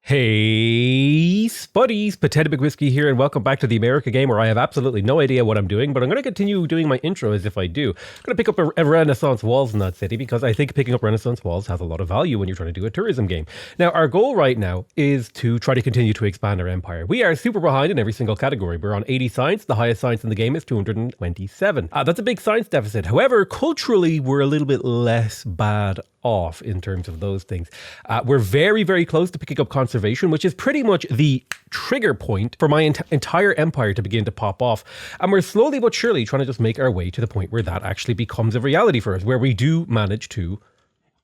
Hey, Spuddies, Potato Big Whiskey here, and welcome back to the America game where I have absolutely no idea what I'm doing, but I'm going to continue doing my intro as if I do. I'm going to pick up a Renaissance Walls in that city because I think picking up Renaissance Walls has a lot of value when you're trying to do a tourism game. Now, our goal right now is to try to continue to expand our empire. We are super behind in every single category. We're on 80 science. The highest science in the game is 227. That's a big science deficit. However, culturally, we're a little bit less bad off in terms of those things. We're very, very close to picking up conservation, which is pretty much the trigger point for my entire empire to begin to pop off. And we're slowly but surely trying to just make our way to the point where that actually becomes a reality for us, where we do manage to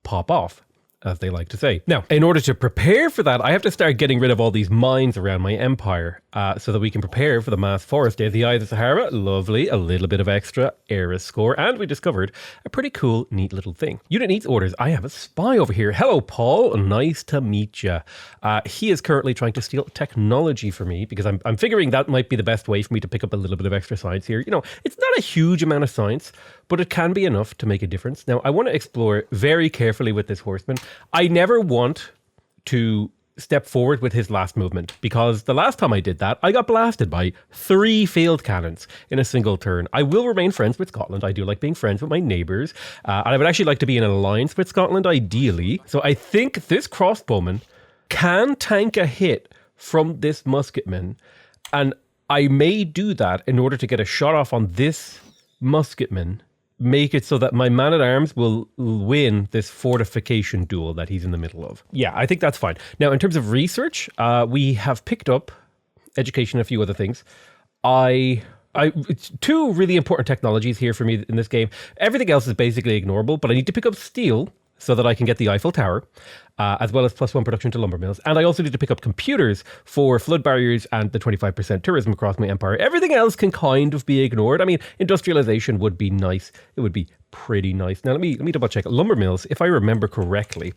pop off, as they like to say. Now, in order to prepare for that, I have to start getting rid of all these mines around my empire so that we can prepare for the mass forest day of the Eye of the Sahara. Lovely, a little bit of extra Eris score, and we discovered a pretty cool, neat little thing. Unit needs orders. I have a spy over here. Hello, Paul. Nice to meet you. He is currently trying to steal technology for me because I'm figuring that might be the best way for me to pick up a little bit of extra science here. You know, it's not a huge amount of science, but it can be enough to make a difference. Now, I want to explore very carefully with this horseman. I never want to step forward with his last movement because the last time I did that, I got blasted by 3 field cannons in a single turn. I will remain friends with Scotland. I do like being friends with my neighbours. And I would actually like to be in an alliance with Scotland, ideally. So I think this crossbowman can tank a hit from this musketman. And I may do that in order to get a shot off on this musketman, make it so that my man-at-arms will win this fortification duel that he's in the middle of. Yeah, I think that's fine. Now, in terms of research, we have picked up education and a few other things. It's 2 really important technologies here for me in this game. Everything else is basically ignorable, but I need to pick up steel so that I can get the Eiffel Tower, as well as +1 production to lumber mills. And I also need to pick up computers for flood barriers and the 25% tourism across my empire. Everything else can kind of be ignored. I mean, industrialization would be nice. It would be pretty nice. Now, let me double check. Lumber mills, if I remember correctly,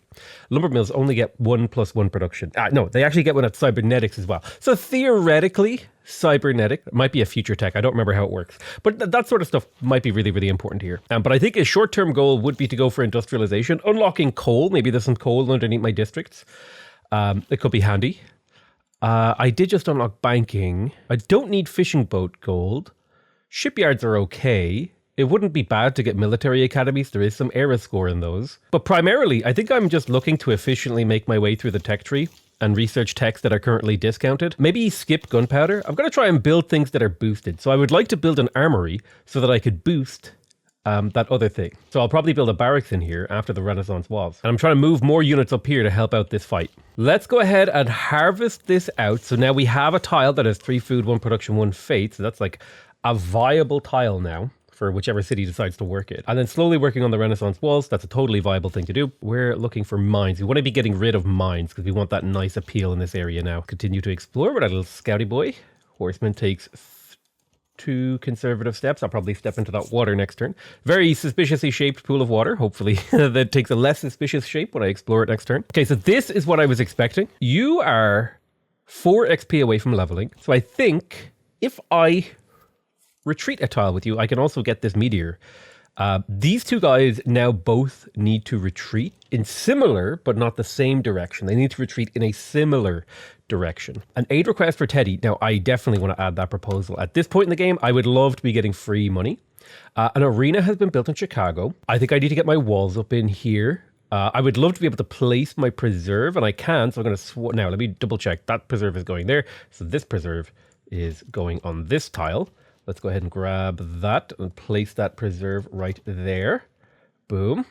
lumber mills only get 1 + 1 production. No, they actually get one at cybernetics as well. So theoretically, cybernetic might be a future tech. I don't remember how it works, but that sort of stuff might be really, really important here. But I think a short-term goal would be to go for industrialization, unlocking coal. Maybe there's some coal underneath my districts. It could be handy. I did just unlock banking. I don't need fishing boat gold. Shipyards are okay. It wouldn't be bad to get military academies. There is some Eris score in those. But primarily, I think I'm just looking to efficiently make my way through the tech tree and research techs that are currently discounted. Maybe skip gunpowder. I'm going to try and build things that are boosted. So I would like to build an armory so that I could boost that other thing. So I'll probably build a barracks in here after the Renaissance Walls. And I'm trying to move more units up here to help out this fight. Let's go ahead and harvest this out. So now we have a tile that has 3 food, 1 production, 1 fate. So that's like a viable tile now for whichever city decides to work it. And then slowly working on the Renaissance Walls. That's a totally viable thing to do. We're looking for mines. We want to be getting rid of mines because we want that nice appeal in this area now. Continue to explore with our little scouty boy. Horseman takes 2 conservative steps. I'll probably step into that water next turn. Very suspiciously shaped pool of water. Hopefully that takes a less suspicious shape when I explore it next turn. Okay, so this is what I was expecting. You are 4 XP away from leveling. So I think if I retreat a tile with you, I can also get this meteor. These 2 guys now both need to retreat in similar, but not the same direction. They need to retreat in a similar direction. An aid request for Teddy. Now, I definitely want to add that proposal. At this point in the game, I would love to be getting free money. An arena has been built in Chicago. I think I need to get my walls up in here. I would love to be able to place my preserve, and I can, so I'm going to... Now, let me double check. That preserve is going there. So this preserve is going on this tile. Let's go ahead and grab that and place that preserve right there. Boom.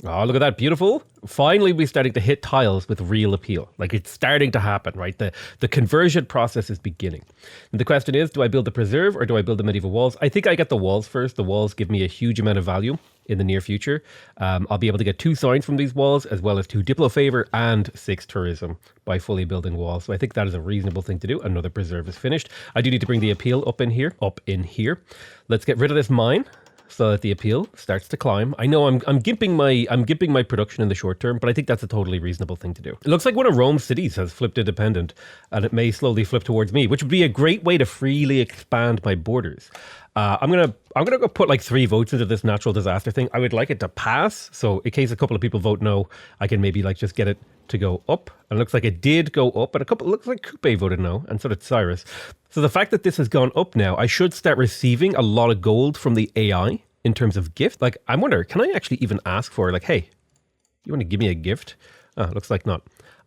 Oh, look at that. Beautiful. Finally, we're starting to hit tiles with real appeal. Like, it's starting to happen, right? The conversion process is beginning. And the question is, do I build the preserve or do I build the medieval walls? I think I get the walls first. The walls give me a huge amount of value in the near future. I'll be able to get 2 signs from these walls, as well as 2 Diplo favor and 6 tourism by fully building walls. So I think that is a reasonable thing to do. Another preserve is finished. I do need to bring the appeal up in here. Let's get rid of this mine so that the appeal starts to climb. I know I'm gimping my production in the short term, but I think that's a totally reasonable thing to do. It looks like one of Rome's cities has flipped independent, and it may slowly flip towards me, which would be a great way to freely expand my borders. I'm gonna go put like 3 votes into this natural disaster thing. I would like it to pass, so in case a couple of people vote no, I can maybe like just get it to go up. And it looks like it did go up, and it looks like Coupe voted no, and so did Cyrus. So the fact that this has gone up now, I should start receiving a lot of gold from the AI in terms of gift. Like, I wonder, can I actually even ask for like, hey, you want to give me a gift? Oh, looks like not.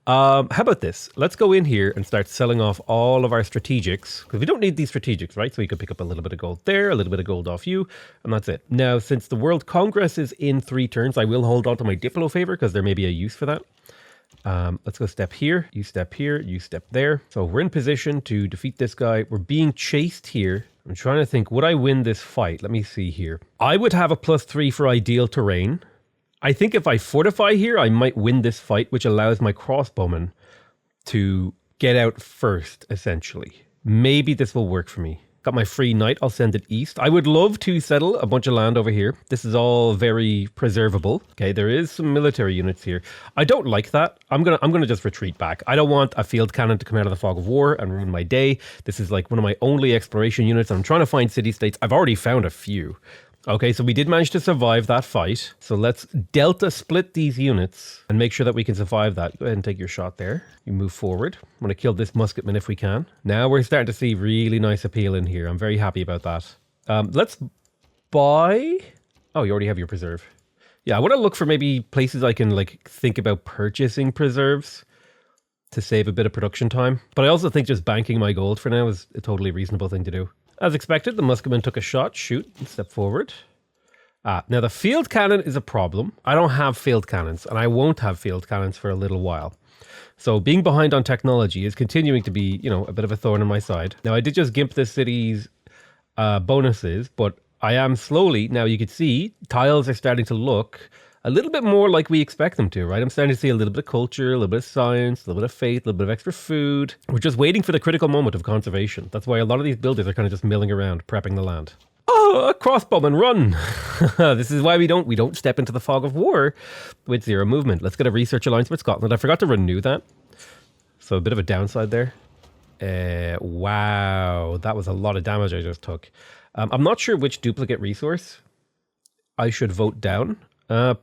How about this? Let's go in here and start selling off all of our strategics, because we don't need these strategics, right? So we could pick up a little bit of gold there, a little bit of gold off you, and that's it. Now, since the World Congress is in 3 turns, I will hold on to my Diplo favor because there may be a use for that. Let's go step here, you step there. So we're in position to defeat this guy. We're being chased here. I'm trying to think, would I win this fight? Let me see here. I would have a +3 for ideal terrain. I think if I fortify here, I might win this fight, which allows my crossbowman to get out first, essentially. Maybe this will work for me. Got my free knight, I'll send it east. I would love to settle a bunch of land over here. This is all very preservable. Okay, there is some military units here. I don't like that. I'm gonna just retreat back. I don't want a field cannon to come out of the fog of war and ruin my day. This is like one of my only exploration units. I'm trying to find city-states. I've already found a few. Okay, so we did manage to survive that fight. So let's delta split these units and make sure that we can survive that. Go ahead and take your shot there. You move forward. I'm going to kill this musketman if we can. Now we're starting to see really nice appeal in here. I'm very happy about that. Let's buy... Oh, you already have your preserve. Yeah, I want to look for maybe places I can like think about purchasing preserves to save a bit of production time. But I also think just banking my gold for now is a totally reasonable thing to do. As expected, the musketman took a shot. Shoot, step forward. Now the field cannon is a problem. I don't have field cannons, and I won't have field cannons for a little while. So being behind on technology is continuing to be, you know, a bit of a thorn in my side. Now I did just gimp this city's bonuses, but I am slowly, now you can see, tiles are starting to look a little bit more like we expect them to, right? I'm starting to see a little bit of culture, a little bit of science, a little bit of faith, a little bit of extra food. We're just waiting for the critical moment of conservation. That's why a lot of these builders are kind of just milling around, prepping the land. Oh, a crossbowman, run! This is why we don't step into the fog of war with 0 movement. Let's get a research alliance with Scotland. I forgot to renew that. So a bit of a downside there. Wow, that was a lot of damage I just took. I'm not sure which duplicate resource I should vote down.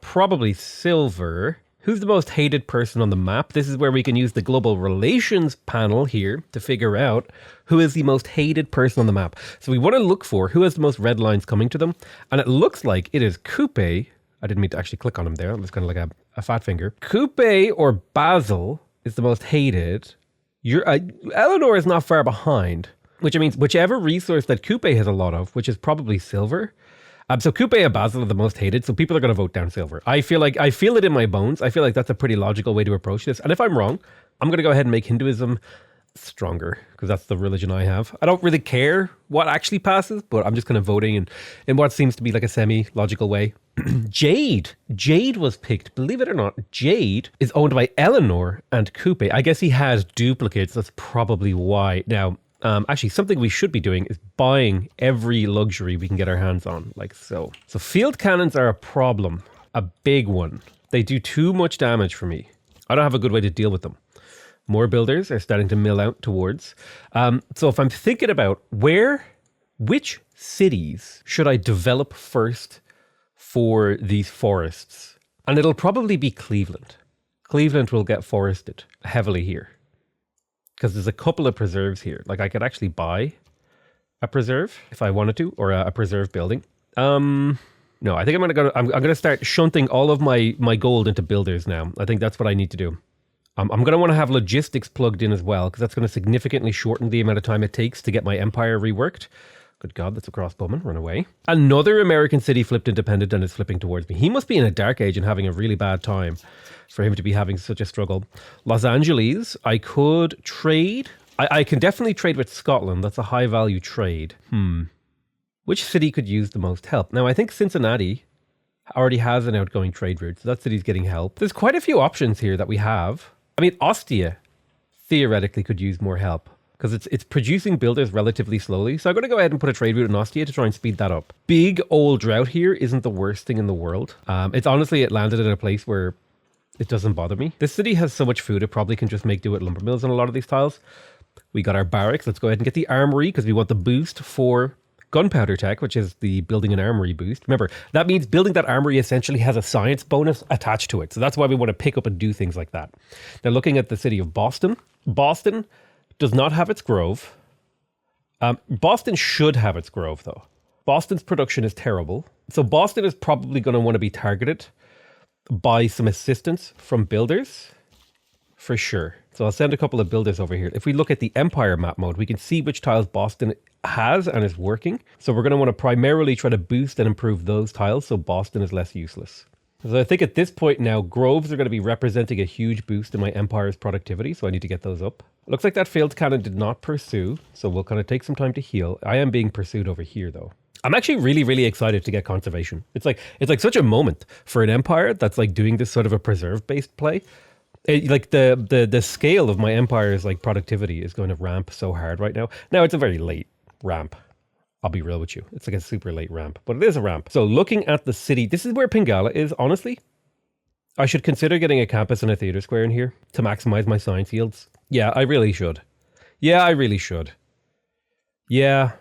Probably silver. Who's the most hated person on the map? This is where we can use the global relations panel here to figure out who is the most hated person on the map. So we want to look for who has the most red lines coming to them. And it looks like it is Coupe. I didn't mean to actually click on him there. It was kind of like a fat finger. Coupe or Basel is the most hated. Eleanor is not far behind, which means whichever resource that Coupe has a lot of, which is probably silver. So Coupe and Basel are the most hated, so people are going to vote down silver. I feel it in my bones. I feel like that's a pretty logical way to approach this. And if I'm wrong, I'm going to go ahead and make Hinduism stronger, because that's the religion I have. I don't really care what actually passes, but I'm just kind of voting in what seems to be like a semi-logical way. Jade was picked. Believe it or not, Jade is owned by Eleanor and Coupe. I guess he has duplicates. That's probably why. Now, actually, something we should be doing is buying every luxury we can get our hands on, like so. So field cannons are a problem, a big one. They do too much damage for me. I don't have a good way to deal with them. More builders are starting to mill out towards. So if I'm thinking about which cities should I develop first for these forests? And it'll probably be Cleveland. Cleveland will get forested heavily here, because there's a couple of preserves here. Like I could actually buy a preserve if I wanted to, or a preserve building. No, I think I'm gonna start shunting all of my gold into builders now. I think that's what I need to do. I'm going to want to have logistics plugged in as well, because that's going to significantly shorten the amount of time it takes to get my empire reworked. Good God, that's a crossbowman. Run away. Another American city flipped independent and is flipping towards me. He must be in a dark age and having a really bad time for him to be having such a struggle. Los Angeles, I could trade. I can definitely trade with Scotland. That's a high value trade. Which city could use the most help? Now, I think Cincinnati already has an outgoing trade route, so that city's getting help. There's quite a few options here that we have. I mean, Ostia theoretically could use more help, because it's producing builders relatively slowly. So I'm going to go ahead and put a trade route in Ostia to try and speed that up. Big old drought here isn't the worst thing in the world. It's honestly, it landed in a place where it doesn't bother me. This city has so much food, it probably can just make do with lumber mills on a lot of these tiles. We got our barracks. Let's go ahead and get the armory, because we want the boost for gunpowder tech, which is the building an armory boost. Remember, that means building that armory essentially has a science bonus attached to it. So that's why we want to pick up and do things like that. Now, looking at the city of Boston. Boston does not have its grove. Boston should have its grove, though. Boston's production is terrible. So Boston is probably going to want to be targeted by some assistance from builders, for sure. So I'll send a couple of builders over here. If we look at the Empire map mode, we can see which tiles Boston has and is working. So we're going to want to primarily try to boost and improve those tiles so Boston is less useless. So I think at this point now, groves are going to be representing a huge boost in my Empire's productivity, so I need to get those up. Looks like that field cannon did not pursue, so we'll kind of take some time to heal. I am being pursued over here, though. I'm actually really, really excited to get conservation. It's like such a moment for an Empire that's like doing this sort of a preserve-based play. Like the scale of my Empire's like productivity is going to ramp so hard right now. Now it's a very late ramp. I'll be real with you. It's like a super late ramp, but it is a ramp. So looking at the city, this is where Pingala is, honestly. I should consider getting a campus and a theater square in here to maximize my science yields. Yeah, I really should. Yeah, I really should. Yeah.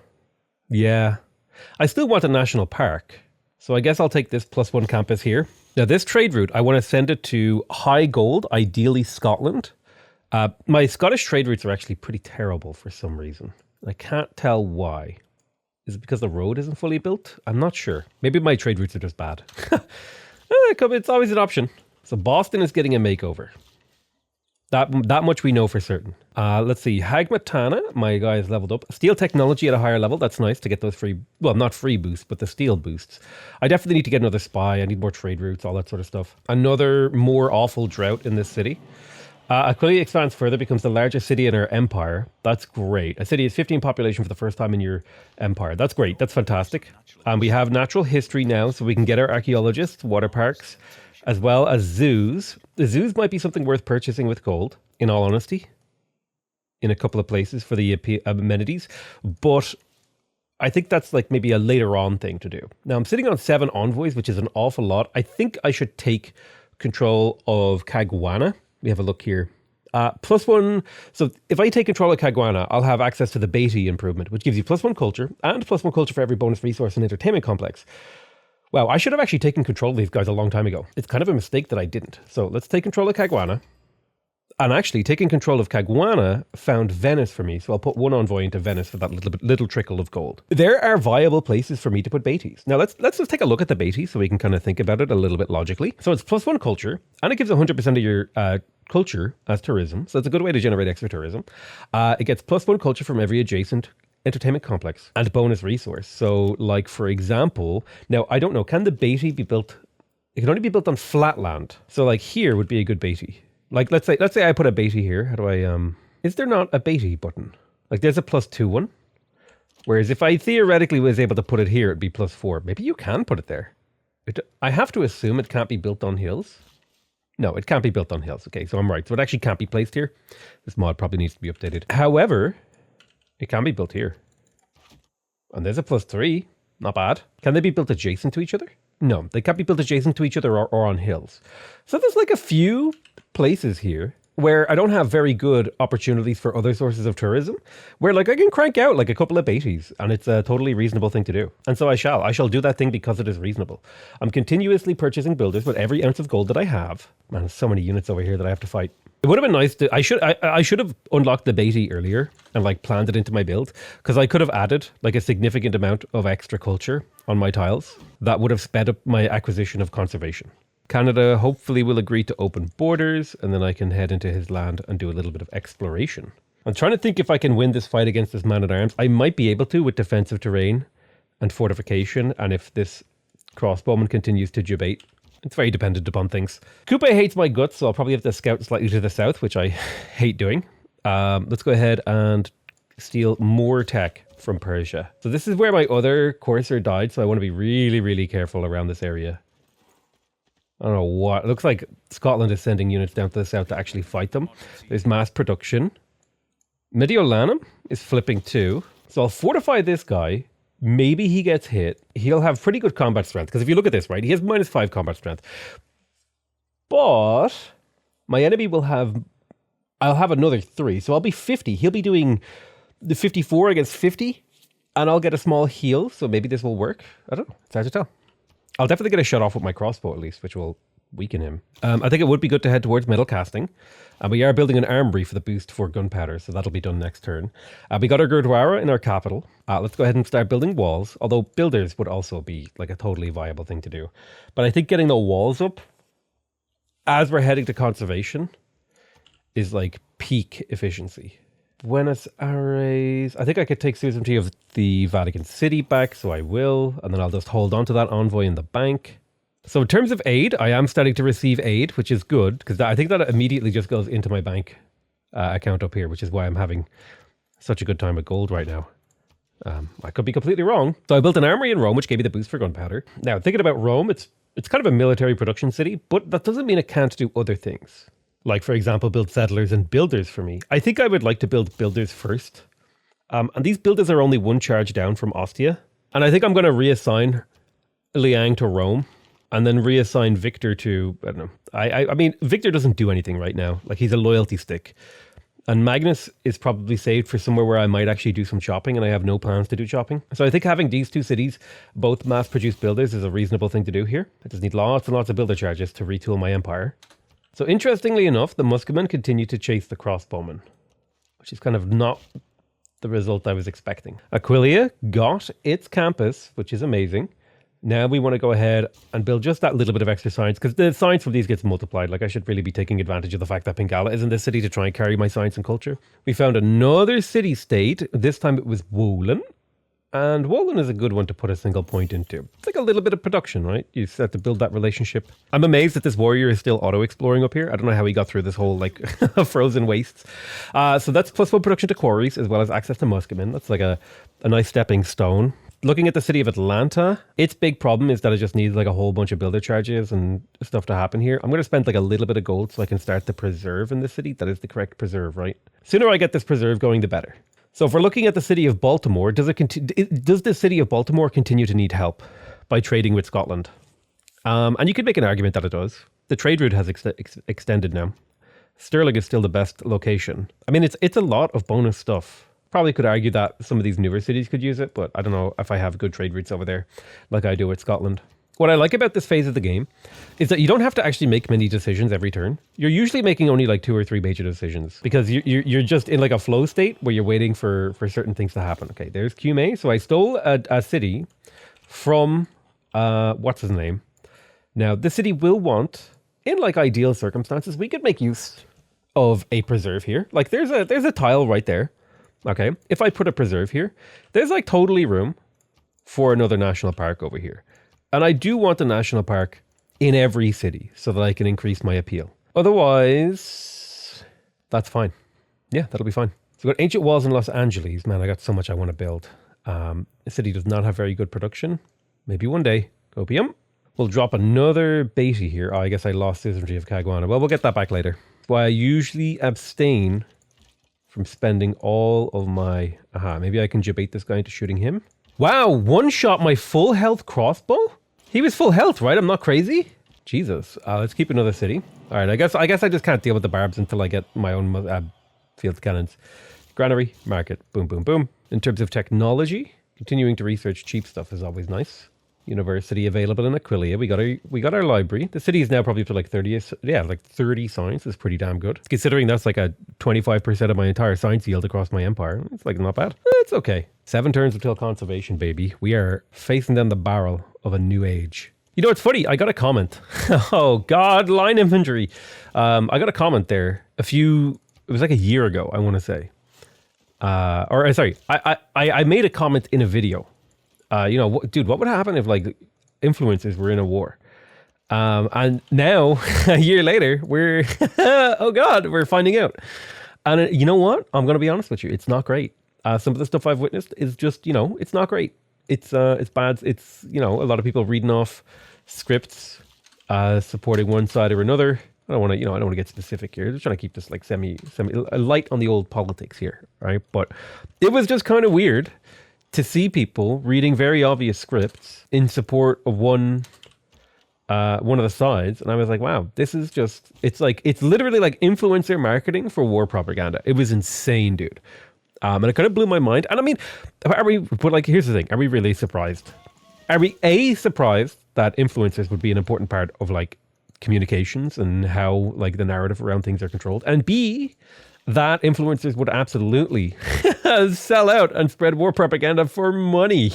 I still want a national park. So I guess I'll take this +1 campus here. Now this trade route, I want to send it to High Gold, ideally Scotland. My Scottish trade routes are actually pretty terrible for some reason. I can't tell why. Is it because the road isn't fully built? I'm not sure. Maybe my trade routes are just bad. It's always an option. So Boston is getting a makeover. That much we know for certain. Let's see. Hagmatana, my guy is leveled up. Steel technology at a higher level. That's nice to get those free, well, not free boosts, but the steel boosts. I definitely need to get another spy. I need more trade routes, all that sort of stuff. Another more awful drought in this city. Aquileia expands further, becomes the largest city in our empire. That's great. A city is 15 population for the first time in your empire. That's great. That's fantastic. We have natural history now, so we can get our archaeologists, water parks, as well as zoos. The zoos might be something worth purchasing with gold, in all honesty, in a couple of places for the amenities. But I think that's like maybe a later on thing to do. Now, I'm sitting on 7 envoys, which is an awful lot. I think I should take control of Caguana. We have a look here. +1. So if I take control of Caguana, I'll have access to the Beatty improvement, which gives you +1 culture and +1 culture for every bonus resource and entertainment complex. Wow, I should have actually taken control of these guys a long time ago. It's kind of a mistake that I didn't. So let's take control of Caguana. And actually, taking control of Caguana found Venice for me. So I'll put 1 envoy into Venice for that little trickle of gold. There are viable places for me to put Beatties. Now let's just take a look at the Beatty so we can kind of think about it a little bit logically. So it's +1 culture, and it gives 100% of your culture as tourism. So it's a good way to generate extra tourism. It gets +1 culture from every adjacent entertainment complex and bonus resource. So like, for example, now I don't know, can the Beatty be built? It can only be built on flat land. So like here would be a good Beatty. Like let's say I put a Beatty here. How do I is there not a Beatty button? Like there's a +2 one. Whereas if I theoretically was able to put it here, it'd be +4. Maybe you can put it there. I have to assume it can't be built on hills. No, it can't be built on hills. Okay, so I'm right. So it actually can't be placed here. This mod probably needs to be updated. However, it can be built here. And there's a +3. Not bad. Can they be built adjacent to each other? No, they can't be built adjacent to each other or on hills. So there's like a few places here where I don't have very good opportunities for other sources of tourism, where like I can crank out like a couple of Beatties and it's a totally reasonable thing to do. And so I shall do that thing because it is reasonable. I'm continuously purchasing builders with every ounce of gold that I have. Man, there's so many units over here that I have to fight. It would have been nice to, I should have unlocked the Beatty earlier and like planned it into my build, because I could have added like a significant amount of extra culture on my tiles. That would have sped up my acquisition of conservation. Canada hopefully will agree to open borders, and then I can head into his land and do a little bit of exploration. I'm trying to think if I can win this fight against this man-at-arms. I might be able to with defensive terrain and fortification, and if this crossbowman continues to debate. It's very dependent upon things. Coupe hates my guts, so I'll probably have to scout slightly to the south, which I hate doing. Let's go ahead and steal more tech from Persia. So this is where my other courser died, so I want to be really, really careful around this area. I don't know what. It looks like Scotland is sending units down to the south to actually fight them. There's mass production. Mediolanum is flipping too. So I'll fortify this guy. Maybe he gets hit. He'll have pretty good combat strength. Because if you look at this, right, he has -5 combat strength. But my enemy will have... I'll have another 3. So I'll be 50. He'll be doing the 54 against 50. And I'll get a small heal, so maybe this will work. I don't know. It's hard to tell. I'll definitely get a shot off with my crossbow at least, which will weaken him. I think it would be good to head towards metal casting. And we are building an armory for the boost for gunpowder, so that'll be done next turn. We got our Gurdwara in our capital. Let's go ahead and start building walls, although builders would also be like a totally viable thing to do. But I think getting the walls up as we're heading to conservation is like peak efficiency. Buenos Aires. I think I could take sovereignty of the Vatican City back, so I will. And then I'll just hold on to that envoy in the bank. So in terms of aid, I am starting to receive aid, which is good, because I think that immediately just goes into my bank account up here, which is why I'm having such a good time with gold right now. I could be completely wrong. So I built an armory in Rome, which gave me the boost for gunpowder. Now, thinking about Rome, it's kind of a military production city, but that doesn't mean it can't do other things. Like, for example, build settlers and builders for me. I think I would like to build builders first. And these builders are only one charge down from Ostia. And I think I'm going to reassign Liang to Rome and then reassign Victor to, I don't know. I mean, Victor doesn't do anything right now. Like, he's a loyalty stick. And Magnus is probably saved for somewhere where I might actually do some shopping, and I have no plans to do shopping. So I think having these two cities, both mass-produced builders, is a reasonable thing to do here. I just need lots and lots of builder charges to retool my empire. So interestingly enough, the musketmen continue to chase the crossbowmen, which is kind of not the result I was expecting. Aquileia got its campus, which is amazing. Now we want to go ahead and build just that little bit of extra science, because the science from these gets multiplied. Like, I should really be taking advantage of the fact that Pingala is in this city to try and carry my science and culture. We found another city-state. This time it was Wohlen. And Wohlen is a good one to put a single point into. It's like a little bit of production, right? You start to build that relationship. I'm amazed that this warrior is still auto-exploring up here. I don't know how he got through this whole, like, frozen wastes. So that's +1 production to quarries, as well as access to musketmen. That's like a nice stepping stone. Looking at the city of Atlanta, its big problem is that it just needs like a whole bunch of builder charges and stuff to happen here. I'm going to spend like a little bit of gold so I can start the preserve in the city. That is the correct preserve, right? Sooner I get this preserve going, the better. So if we're looking at the city of Baltimore, does the city of Baltimore continue to need help by trading with Scotland? And you could make an argument that it does. The trade route has extended now. Stirling is still the best location. I mean, it's a lot of bonus stuff. Probably could argue that some of these newer cities could use it, but I don't know if I have good trade routes over there like I do with Scotland. What I like about this phase of the game is that you don't have to actually make many decisions every turn. You're usually making only like 2 or 3 major decisions because you're just in like a flow state where you're waiting for certain things to happen. Okay, there's Cume. So I stole a city from, what's his name? Now, the city will want, in like ideal circumstances, we could make use of a preserve here. Like there's a tile right there. Okay, if I put a preserve here, there's like totally room for another national park over here. And I do want a national park in every city so that I can increase my appeal. Otherwise, that's fine. Yeah, that'll be fine. So we've got ancient walls in Los Angeles. Man, I got so much I want to build. The city does not have very good production. Maybe one day. Opium. We'll drop another Beatty here. Oh, I guess I lost suzerainty of Caguana. Well, we'll get that back later. Why I usually abstain from spending all of my... maybe I can debate this guy into shooting him. Wow, one shot my full health crossbow? He was full health, right? I'm not crazy? Jesus. Let's keep another city. All right, I guess I just can't deal with the barbs until I get my own field cannons. Granary, market, boom, boom, boom. In terms of technology, continuing to research cheap stuff is always nice. University available in Aquileia. We got our library. The city is now probably up to like 30. Yeah, like 30 science is pretty damn good. Considering that's like a 25% of my entire science yield across my empire. It's like not bad. It's okay. 7 turns until conservation, baby. We are facing down the barrel of a new age. You know, it's funny. I got a comment. Oh God, line infantry. I got a comment there. It was like a year ago, I want to say. I made a comment in a video. Dude, what would happen if like influencers were in a war? And now, a year later, we're, oh God, we're finding out. And you know what? I'm going to be honest with you. It's not great. Some of the stuff I've witnessed is just, it's not great. It's bad. It's, a lot of people reading off scripts, supporting one side or another. I don't want to get specific here. Just trying to keep this like semi light on the old politics here, right? But it was just kind of weird to see people reading very obvious scripts in support of one of the sides. And I was like, wow, this is just, it's literally like influencer marketing for war propaganda. It was insane, dude. And it kind of blew my mind. And I mean, but like, here's the thing. Are we really surprised? Are we surprised that influencers would be an important part of like communications and how like the narrative around things are controlled? And B, that influencers would absolutely sell out and spread war propaganda for money.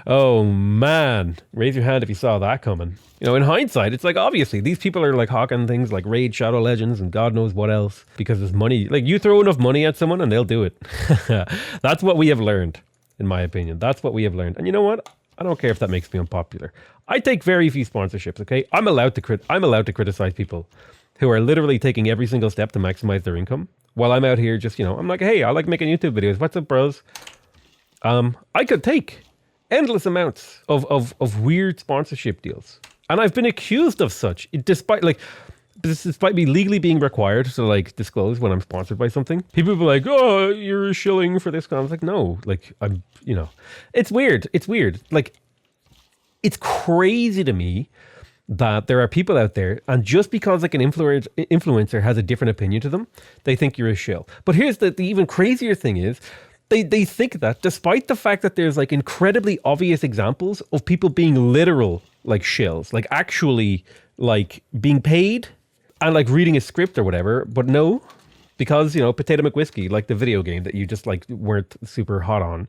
Oh man, raise your hand if you saw that coming. You know, in hindsight, it's like obviously these people are like hawking things like Raid Shadow Legends and God knows what else because there's money. Like you throw enough money at someone and they'll do it. That's what we have learned, in my opinion. That's what we have learned. And you know what? I don't care if that makes me unpopular. I take very few sponsorships. Okay, I'm allowed to criticize people who are literally taking every single step to maximize their income. While I'm out here, just I'm like, hey, I like making YouTube videos. What's up, bros? I could take endless amounts of weird sponsorship deals. And I've been accused of such, despite me legally being required to like disclose when I'm sponsored by something. People be like, oh, you're shilling for this. I was like, no, like it's weird. It's weird. Like, it's crazy to me that there are people out there, and just because like an influencer has a different opinion to them, they think you're a shill. But here's the even crazier thing is, they think that despite the fact that there's like incredibly obvious examples of people being literal like shills, like actually like being paid and like reading a script or whatever, but no, because Potato McWhiskey, like the video game that you just like weren't super hot on,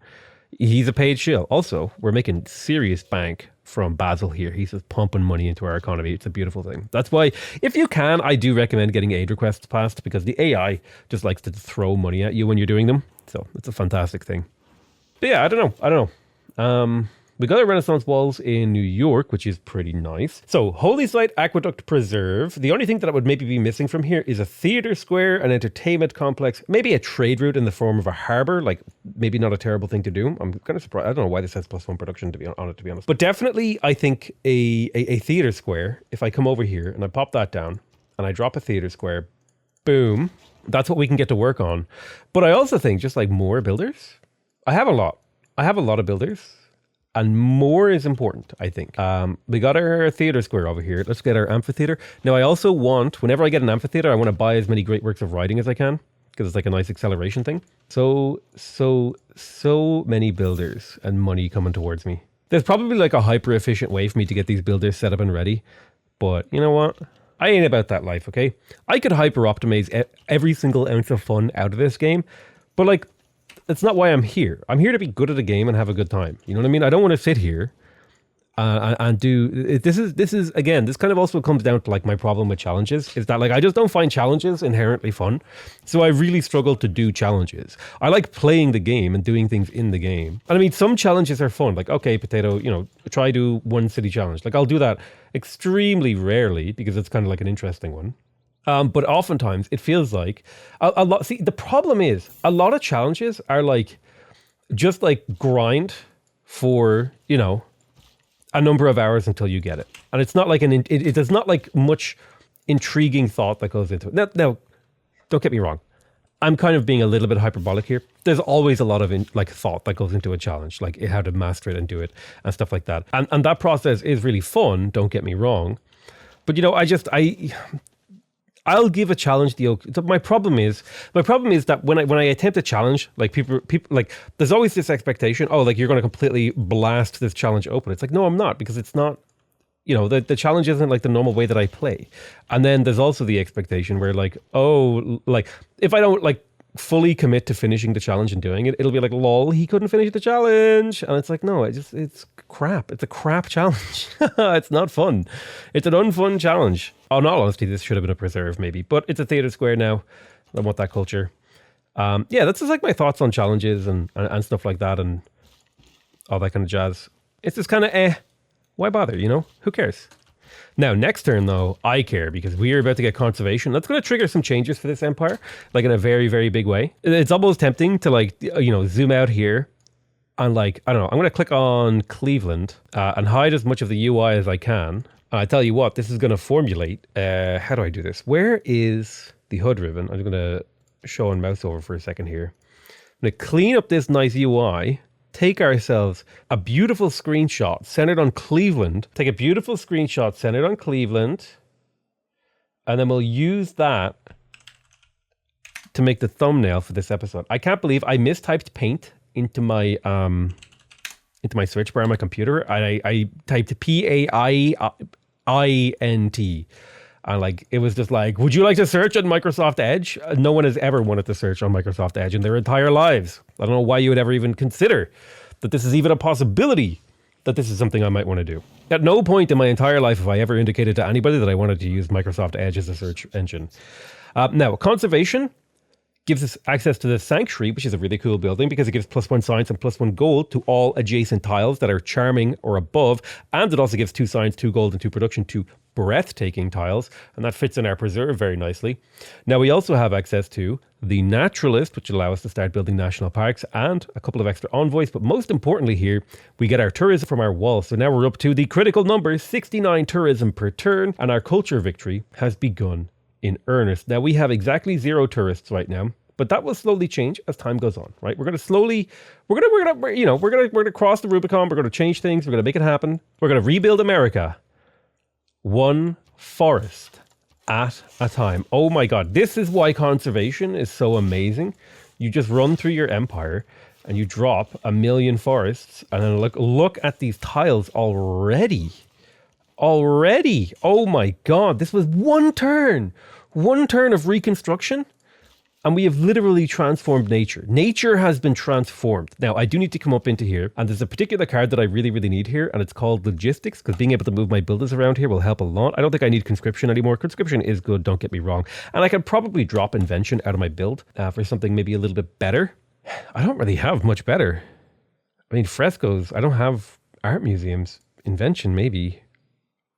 he's a paid shill. Also, we're making serious bank from Basil here. He's just pumping money into our economy. It's a beautiful thing. That's why, if you can, I do recommend getting aid requests passed, because the AI just likes to throw money at you when you're doing them. So it's a fantastic thing. But yeah, I don't know. We got our Renaissance walls in New York, which is pretty nice. So, Holy Site Aqueduct Preserve. The only thing that would maybe be missing from here is a theater square, an entertainment complex, maybe a trade route in the form of a harbor. Like, maybe not a terrible thing to do. I'm kind of surprised. I don't know why this has +1 production to be honest. But definitely, I think a theater square, if I come over here and I pop that down and I drop a theater square, boom, that's what we can get to work on. But I also think just like more builders. I have a lot of builders. And more is important, I think. We got our theater square over here. Let's get our amphitheater. Now, I also want, whenever I get an amphitheater, I want to buy as many great works of writing as I can, because it's like a nice acceleration thing. So many builders and money coming towards me. There's probably like a hyper efficient way for me to get these builders set up and ready. But you know what? I ain't about that life, okay? I could hyper optimize every single ounce of fun out of this game. But like, that's not why I'm here. I'm here to be good at a game and have a good time. You know what I mean? I don't want to sit here and do this is again, this kind of also comes down to like my problem with challenges, is that like I just don't find challenges inherently fun. So I really struggle to do challenges. I like playing the game and doing things in the game. And I mean, some challenges are fun. Like, okay, Potato, try do one city challenge. Like, I'll do that extremely rarely because it's kind of like an interesting one. But oftentimes it feels like a lot. See, the problem is a lot of challenges are like just like grind for, a number of hours until you get it. And it's not like there's not like much intriguing thought that goes into it. Now, don't get me wrong. I'm kind of being a little bit hyperbolic here. There's always a lot of thought that goes into a challenge, like how to master it and do it and stuff like that. And that process is really fun. Don't get me wrong. But, I'll give a challenge the okay. My problem is that when I attempt a challenge, like people like there's always this expectation, oh, like you're going to completely blast this challenge open. It's like, no, I'm not, because it's not, the challenge isn't like the normal way that I play. And then there's also the expectation where like, oh, like if I don't like fully commit to finishing the challenge and doing it, it'll be like, lol, he couldn't finish the challenge. And it's like, no, it's crap. It's a crap challenge. It's not fun. It's an unfun challenge. In all honesty, this should have been a preserve maybe, but it's a theater square now. I want that culture. Yeah, that's just like my thoughts on challenges and stuff like that and all that kind of jazz. It's just kind of why bother, Who cares? Now, next turn, though, I care, because we are about to get conservation. That's going to trigger some changes for this empire, like in a very, very big way. It's almost tempting to, like, zoom out here and, like, I don't know, I'm going to click on Cleveland and hide as much of the UI as I can. And I tell you what, this is going to formulate. How do I do this? Where is the HUD ribbon? I'm going to show and mouse over for a second here. I'm going to clean up this nice UI. Take ourselves a beautiful screenshot centered on Cleveland. Take a beautiful screenshot centered on Cleveland. And then we'll use that to make the thumbnail for this episode. I can't believe I mistyped paint into my search bar on my computer. I typed PAIINT. And like, it was just like, would you like to search on Microsoft Edge? No one has ever wanted to search on Microsoft Edge in their entire lives. I don't know why you would ever even consider that this is even a possibility, that this is something I might want to do. At no point in my entire life have I ever indicated to anybody that I wanted to use Microsoft Edge as a search engine. Now, conservation gives us access to the Sanctuary, which is a really cool building because it gives +1 science and +1 gold to all adjacent tiles that are charming or above. And it also gives 2 science, 2 gold, and 2 production to breathtaking tiles. And that fits in our preserve very nicely. Now, we also have access to the Naturalist, which will allow us to start building national parks, and a couple of extra envoys. But most importantly here, we get our tourism from our wall. So now we're up to the critical number, 69 tourism per turn. And our culture victory has begun in earnest. Now we have exactly 0 tourists right now, but that will slowly change as time goes on, right? We're going to slowly, we're going to cross the Rubicon. We're going to change things. We're going to make it happen. We're going to rebuild America one forest at a time. Oh my God. This is why conservation is so amazing. You just run through your empire and you drop 1 million forests, and then look at these tiles already. Oh my God. This was one turn of reconstruction, and we have literally transformed nature. Nature has been transformed. Now, I do need to come up into here, and there's a particular card that I really, really need here, and it's called Logistics, because being able to move my builders around here will help a lot. I don't think I need Conscription anymore. Conscription is good, don't get me wrong. And I can probably drop Invention out of my build for something maybe a little bit better. I don't really have much better. I mean, frescoes, I don't have art museums. Invention, maybe.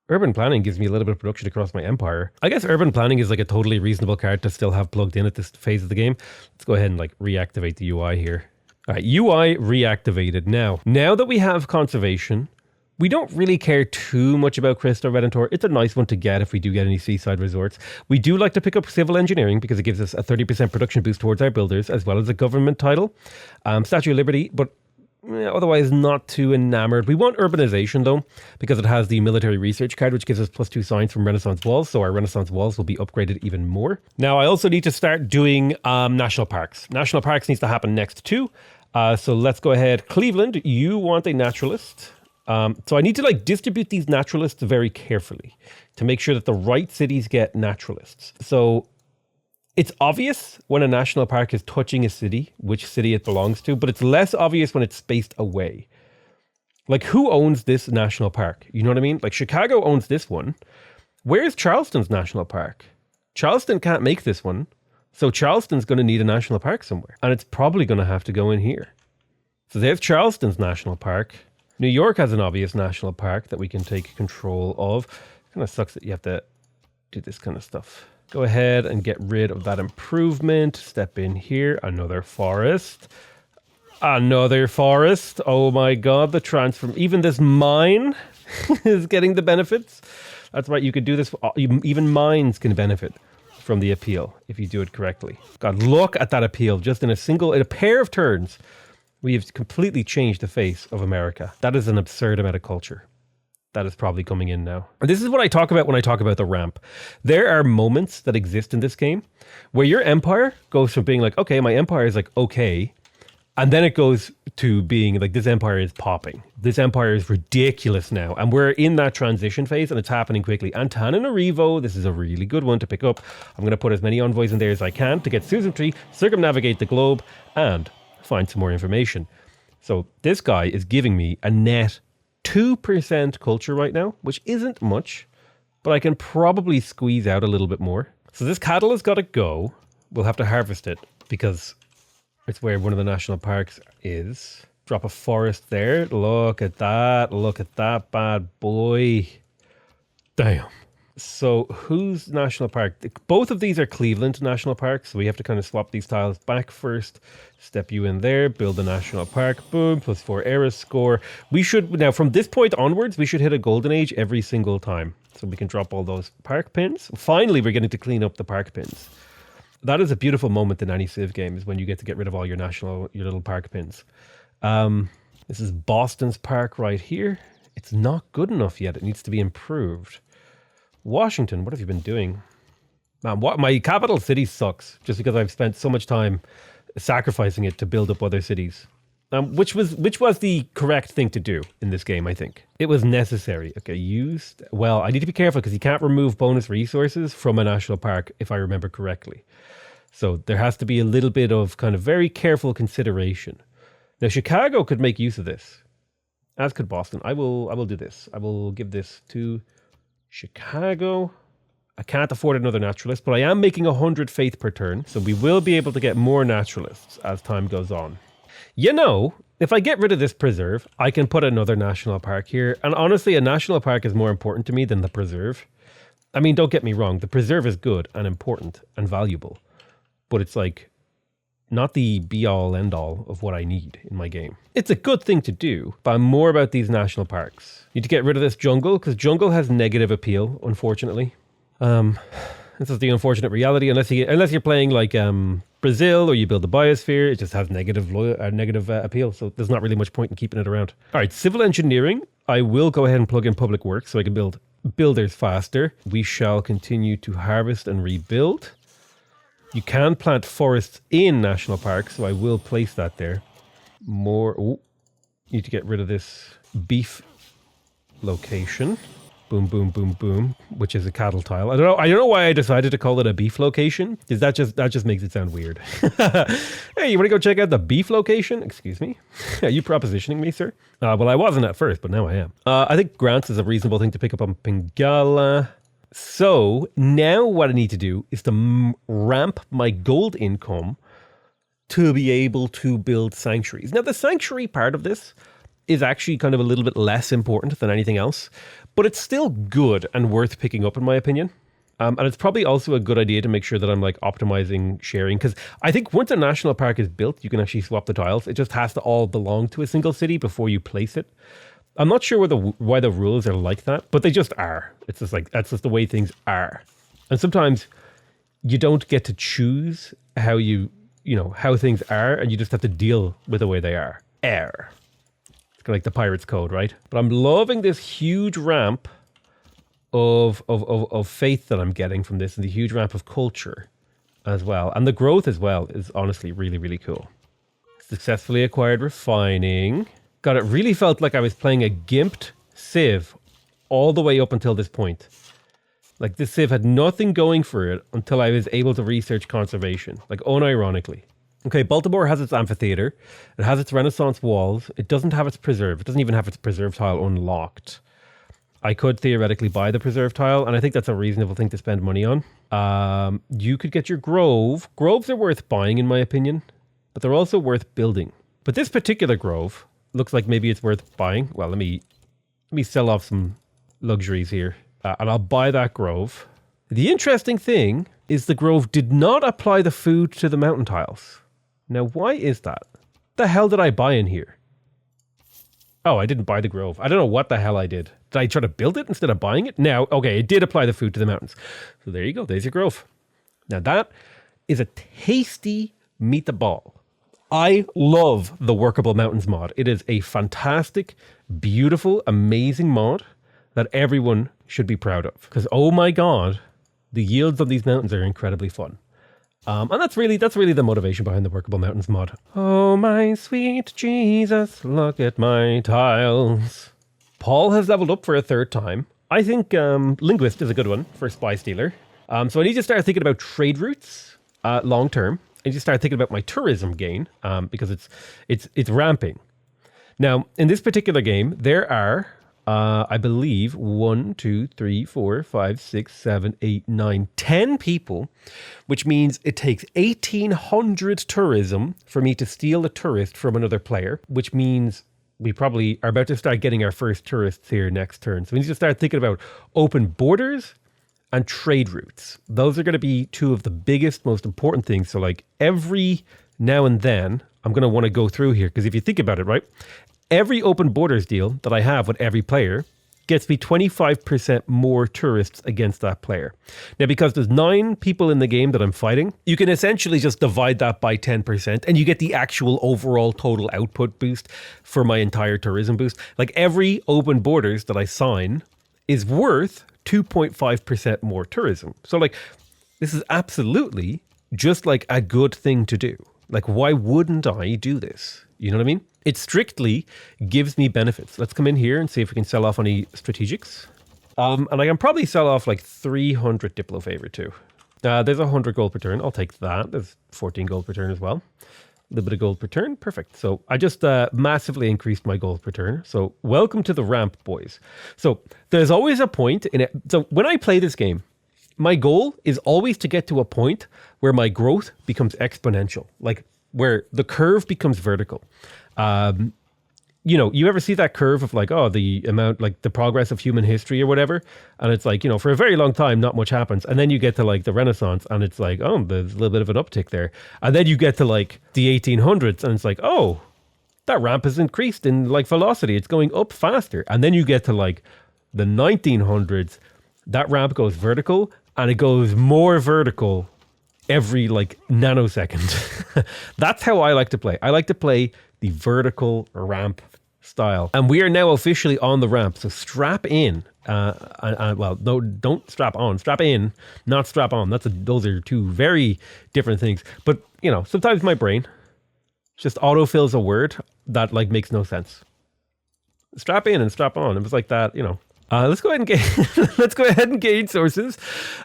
Urban planning gives me a little bit of production across my empire. I guess urban planning is like a totally reasonable card to still have plugged in at this phase of the game. Let's go ahead and like reactivate the UI here. All right, UI reactivated. Now that we have conservation, we don't really care too much about Cristo Redentor. It's a nice one to get if we do get any seaside resorts. We do like to pick up civil engineering because it gives us a 30% production boost towards our builders, as well as a government title. Statue of Liberty, but otherwise not too enamored. We want urbanization though, because it has the military research card, which gives us +2 science from Renaissance walls. So our Renaissance walls will be upgraded even more. Now I also need to start doing national parks. National parks needs to happen next too. So let's go ahead. Cleveland, you want a naturalist. So I need to like distribute these naturalists very carefully to make sure that the right cities get naturalists. So it's obvious when a national park is touching a city, which city it belongs to, but it's less obvious when it's spaced away. Like, who owns this national park? You know what I mean? Like, Chicago owns this one. Where's Charleston's national park? Charleston can't make this one, so Charleston's going to need a national park somewhere, and it's probably going to have to go in here. So there's Charleston's national park. New York has an obvious national park that we can take control of. Kind of sucks that you have to do this kind of stuff. Go ahead and get rid of that improvement. Step in here. Another forest. Another forest. Oh my God, the transform. Even this mine is getting the benefits. That's right, you could do this. Even mines can benefit from the appeal if you do it correctly. God, look at that appeal. Just in a pair of turns, we have completely changed the face of America. That is an absurd amount of culture. That is probably coming in now. And this is what I talk about when I talk about the ramp. There are moments that exist in this game where your empire goes from being like, okay, my empire is like, okay. And then it goes to being like, this empire is popping. This empire is ridiculous now. And we're in that transition phase and it's happening quickly. Antananarivo, this is a really good one to pick up. I'm going to put as many envoys in there as I can to get Suzerainty, circumnavigate the globe, and find some more information. So this guy is giving me a net 2% culture right now, which isn't much, but I can probably squeeze out a little bit more. So this cattle has got to go. We'll have to harvest it because it's where one of the national parks is. Drop a forest there. Look at that. Look at that bad boy. Damn. So whose national park? Both of these are Cleveland national parks. So we have to kind of swap these tiles back first. Step you in there. Build a national park. Boom. +4 era score. We should, now from this point onwards, we should hit a golden age every single time. So we can drop all those park pins. Finally, we're getting to clean up the park pins. That is a beautiful moment in any Civ game, is when you get to get rid of all your little park pins. This is Boston's park right here. It's not good enough yet. It needs to be improved. Washington, what have you been doing? Man, what my capital city sucks just because I've spent so much time sacrificing it to build up other cities. Which was the correct thing to do in this game, I think. It was necessary. Okay, used. Well, I need to be careful because you can't remove bonus resources from a national park, if I remember correctly. So there has to be a little bit of kind of very careful consideration. Now, Chicago could make use of this, as could Boston. I will do this. I will give this to Chicago. I can't afford another naturalist, but I am making 100 faith per turn, so we will be able to get more naturalists as time goes on. You know, if I get rid of this preserve, I can put another national park here. And honestly, a national park is more important to me than the preserve. I mean, don't get me wrong. The preserve is good and important and valuable. But it's like not the be-all, end-all of what I need in my game. It's a good thing to do, but I'm more about these national parks. Need to get rid of this jungle, because jungle has negative appeal, unfortunately. This is the unfortunate reality. Unless you're playing like Brazil or you build the biosphere, it just has negative appeal. So there's not really much point in keeping it around. All right, civil engineering. I will go ahead and plug in public works so I can build builders faster. We shall continue to harvest and rebuild. You can plant forests in national parks, so I will place that there. Need to get rid of this beef location. Boom, boom, boom, boom, which is a cattle tile. I don't know why I decided to call it a beef location, because that just makes it sound weird. Hey, you want to go check out the beef location? Excuse me? Are you propositioning me, sir? Well, I wasn't at first, but now I am. I think grants is a reasonable thing to pick up on Pingala. So now what I need to do is to ramp my gold income to be able to build sanctuaries. Now, the sanctuary part of this is actually kind of a little bit less important than anything else, but it's still good and worth picking up in my opinion. And it's probably also a good idea to make sure that I'm like optimizing sharing, because I think once a national park is built, you can actually swap the tiles. It just has to all belong to a single city before you place it. I'm not sure why the rules are like that, but they just are. It's just like, that's just the way things are. And sometimes you don't get to choose how how things are, and you just have to deal with the way they are. It's like the Pirates Code, right? But I'm loving this huge ramp of faith that I'm getting from this, and the huge ramp of culture as well. And the growth as well is honestly really, really cool. Successfully acquired refining. God, it really felt like I was playing a gimped Civ all the way up until this point. Like this Civ had nothing going for it until I was able to research conservation, like unironically. Okay, Baltimore has its amphitheater. It has its Renaissance walls. It doesn't have its preserve. It doesn't even have its preserve tile unlocked. I could theoretically buy the preserve tile, and I think that's a reasonable thing to spend money on. You could get your grove. Groves are worth buying, in my opinion, but they're also worth building. But this particular grove looks like maybe it's worth buying. Well, let me sell off some luxuries here, and I'll buy that grove. The interesting thing is the grove did not apply the food to the mountain tiles. Now, why is that? The hell did I buy in here? Oh, I didn't buy the grove. I don't know what the hell I did. Did I try to build it instead of buying it? Now, okay, it did apply the food to the mountains. So there you go. There's your grove. Now that is a tasty meat the ball. I love the Workable Mountains mod. It is a fantastic, beautiful, amazing mod that everyone should be proud of. Because, oh my God, the yields on these mountains are incredibly fun. And that's really the motivation behind the Workable Mountains mod. Oh my sweet Jesus, look at my tiles. Paul has leveled up for a third time. I think Linguist is a good one for Spy Stealer. So I need to start thinking about trade routes long term. I need to start thinking about my tourism gain because it's ramping. Now, in this particular game, there are I believe 1, 2, 3, 4, 5, 6, 7, 8, 9, 10 people, which means it takes 1,800 tourism for me to steal a tourist from another player, which means we probably are about to start getting our first tourists here next turn. So we need to start thinking about open borders and trade routes. Those are going to be two of the biggest, most important things. So like every now and then, I'm going to want to go through here because if you think about it, right? Every open borders deal that I have with every player gets me 25% more tourists against that player. Now, because there's 9 people in the game that I'm fighting, you can essentially just divide that by 10% and you get the actual overall total output boost for my entire tourism boost. Like every open borders that I sign is worth 2.5% more tourism. So like This is absolutely just like a good thing to do. Like, why wouldn't I do this? You know what I mean? It strictly gives me benefits. Let's come in here and see if we can sell off any strategics. And I can probably sell off like 300 Diplo favor too. There's 100 gold per turn. I'll take that. There's 14 gold per turn as well. A little bit of gold per turn. Perfect. So I just massively increased my gold per turn. So welcome to the ramp, boys. So there's always a point in it. So when I play this game, my goal is always to get to a point where my growth becomes exponential, like where the curve becomes vertical. You know, you ever see that curve of like, oh, the amount, like the progress of human history or whatever? And it's like, you know, for a very long time, not much happens. And then you get to like the Renaissance and it's like, oh, there's a little bit of an uptick there. And then you get to like the 1800s and it's like, oh, that ramp has increased in like velocity. It's going up faster. And then you get to like the 1900s, that ramp goes vertical and it goes more vertical every like nanosecond. That's how I like to play. I like to play the vertical ramp style. And we are now officially on the ramp. So strap in. Well, no, don't strap on. Strap in, not strap on. Those are two very different things. But, you know, sometimes my brain just autofills a word that like makes no sense. Strap in and strap on. It was like that, you know. Let's go ahead and gain sources.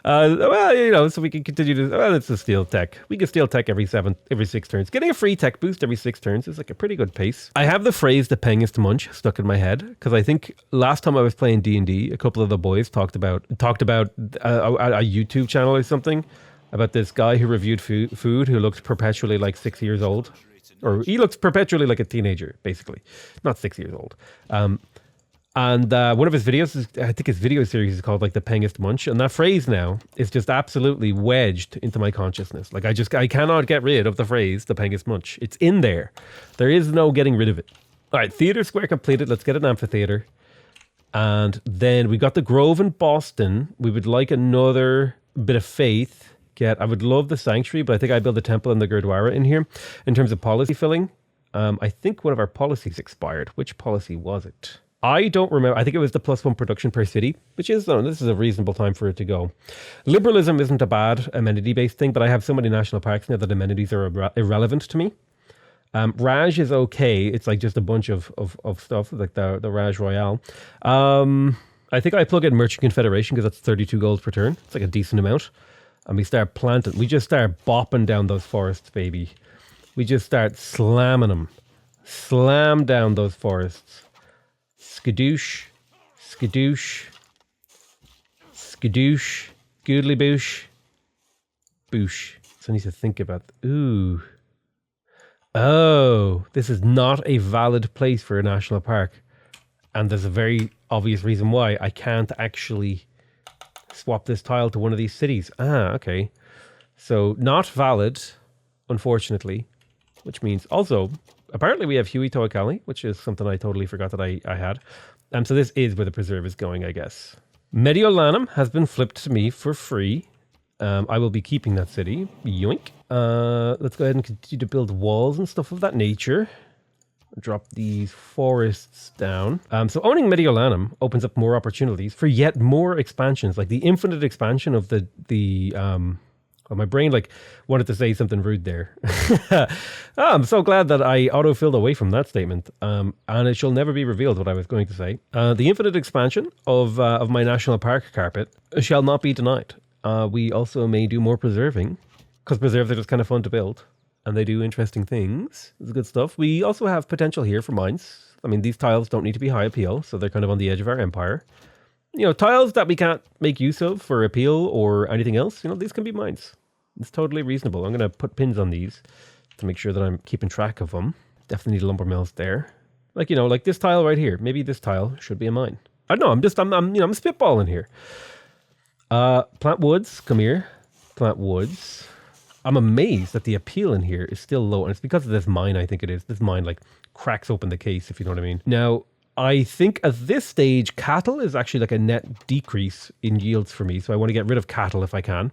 Well, you know, so we can continue to. Well, it's a steal tech. We can steal tech every 6 turns. Getting a free tech boost every 6 turns is like a pretty good pace. I have the phrase "the pengest munch" stuck in my head because I think last time I was playing D&D, a couple of the boys talked about a YouTube channel or something about this guy who reviewed food who looked perpetually like 6 years old, or he looks perpetually like a teenager, basically, not 6 years old. And one of his videos, I think his video series is called like the Pengest Munch. And that phrase now is just absolutely wedged into my consciousness. Like I cannot get rid of the phrase, the Pengest Munch. It's in there. There is no getting rid of it. All right, Theatre Square completed. Let's get an amphitheater. And then we got the Grove in Boston. We would like another bit of faith. I would love the Sanctuary, but I think I built a temple in the Gurdwara in here. In terms of policy filling, I think one of our policies expired. Which policy was it? I don't remember. I think it was the +1 production per city, which is, this is a reasonable time for it to go. Liberalism isn't a bad amenity-based thing, but I have so many national parks now that amenities are irrelevant to me. Raj is okay. It's like just a bunch of stuff, like the Raj Royale. I think I plug in Merchant Confederation because that's 32 gold per turn. It's like a decent amount. And we start planting. We just start bopping down those forests, baby. We just start slamming them. Slam down those forests. Skadoosh, skadoosh, skadoosh, goodly boosh, boosh. So I need to think about, ooh. Oh, this is not a valid place for a national park. And there's a very obvious reason why. I can't actually swap this tile to one of these cities. Okay. So not valid, unfortunately, which means also, apparently we have Huey Toakali, which is something I totally forgot that I had. So this is where the preserve is going, I guess. Mediolanum has been flipped to me for free. I will be keeping that city. Yoink. Let's go ahead and continue to build walls and stuff of that nature. Drop these forests down. So owning Mediolanum opens up more opportunities for yet more expansions, like the infinite expansion of my brain like wanted to say something rude there. I'm so glad that I auto-filled away from that statement. And it shall never be revealed what I was going to say. The infinite expansion of my national park carpet shall not be denied. We also may do more preserving because preserves are just kind of fun to build and they do interesting things. It's good stuff. We also have potential here for mines. I mean, these tiles don't need to be high appeal, so they're kind of on the edge of our empire. You know, tiles that we can't make use of for appeal or anything else, you know, these can be mines. It's totally reasonable. I'm going to put pins on these to make sure that I'm keeping track of them. Definitely need lumber mills there. Like, you know, like this tile right here. Maybe this tile should be a mine. I don't know. I'm spitballing here. Plant woods. Come here. Plant woods. I'm amazed that the appeal in here is still low. And it's because of this mine, I think it is. This mine like cracks open the case, if you know what I mean. Now, I think at this stage, cattle is actually like a net decrease in yields for me. So I want to get rid of cattle if I can.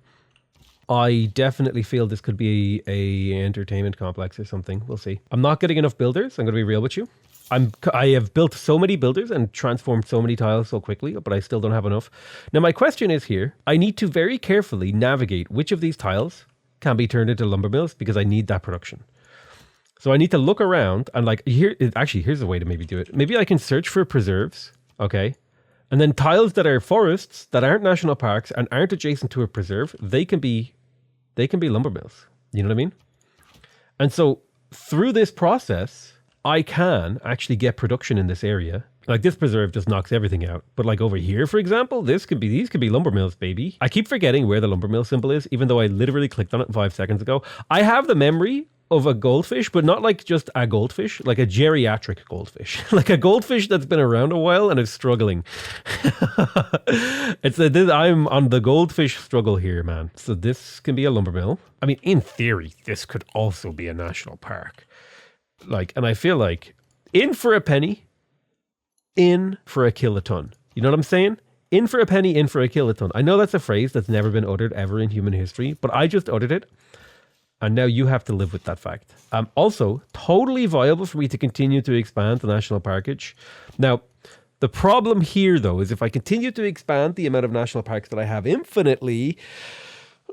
I definitely feel this could be a entertainment complex or something. We'll see. I'm not getting enough builders. I'm going to be real with you. I have built so many builders and transformed so many tiles so quickly, but I still don't have enough. Now my question is here, I need to very carefully navigate which of these tiles can be turned into lumber mills because I need that production. So I need to look around and like here's a way to maybe do it. Maybe I can search for preserves, okay? And then tiles that are forests that aren't national parks and aren't adjacent to a preserve, they can be lumber mills. You know what I mean? And so through this process, I can actually get production in this area. Like this preserve just knocks everything out. But like over here, for example, these could be lumber mills, baby. I keep forgetting where the lumber mill symbol is, even though I literally clicked on it 5 seconds ago. I have the memory of a goldfish, but not like just a goldfish, like a geriatric goldfish, like a goldfish that's been around a while and is struggling. I'm on the goldfish struggle here, man. So this can be a lumber mill. I mean, in theory, this could also be a national park. Like, and I feel like in for a penny, in for a kiloton. You know what I'm saying? In for a penny, in for a kiloton. I know that's a phrase that's never been uttered ever in human history, but I just uttered it. And now you have to live with that fact. Also, totally viable for me to continue to expand the national parkage. Now, the problem here, though, is if I continue to expand the amount of national parks that I have infinitely,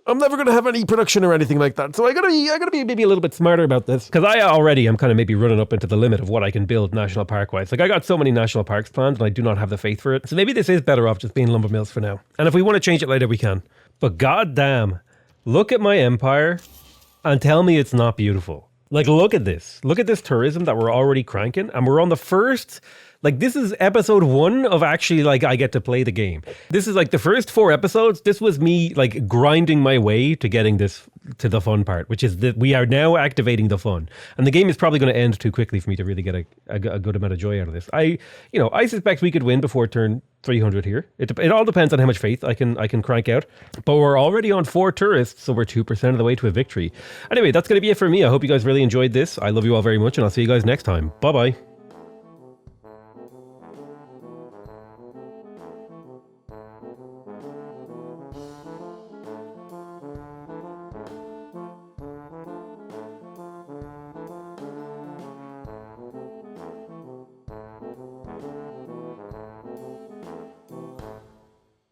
I'm never going to have any production or anything like that. So I gotta be maybe a little bit smarter about this, because I'm kind of maybe running up into the limit of what I can build national park wise. Like I got so many national parks planned, and I do not have the faith for it. So maybe this is better off just being lumber mills for now. And if we want to change it later, we can. But goddamn, look at my empire. And tell me it's not beautiful. Like, look at this. Look at this tourism that we're already cranking. And we're on the first, like, this is episode 1 of actually, like, I get to play the game. This is like the first 4 episodes. This was me, like, grinding my way to getting this to the fun part, which is that we are now activating the fun. And the game is probably going to end too quickly for me to really get a good amount of joy out of this. I suspect we could win before turn 300 here. It all depends on how much faith I can crank out. But we're already on 4 tourists, so we're 2% of the way to a victory. Anyway, that's going to be it for me. I hope you guys really enjoyed this. I love you all very much, and I'll see you guys next time. Bye-bye.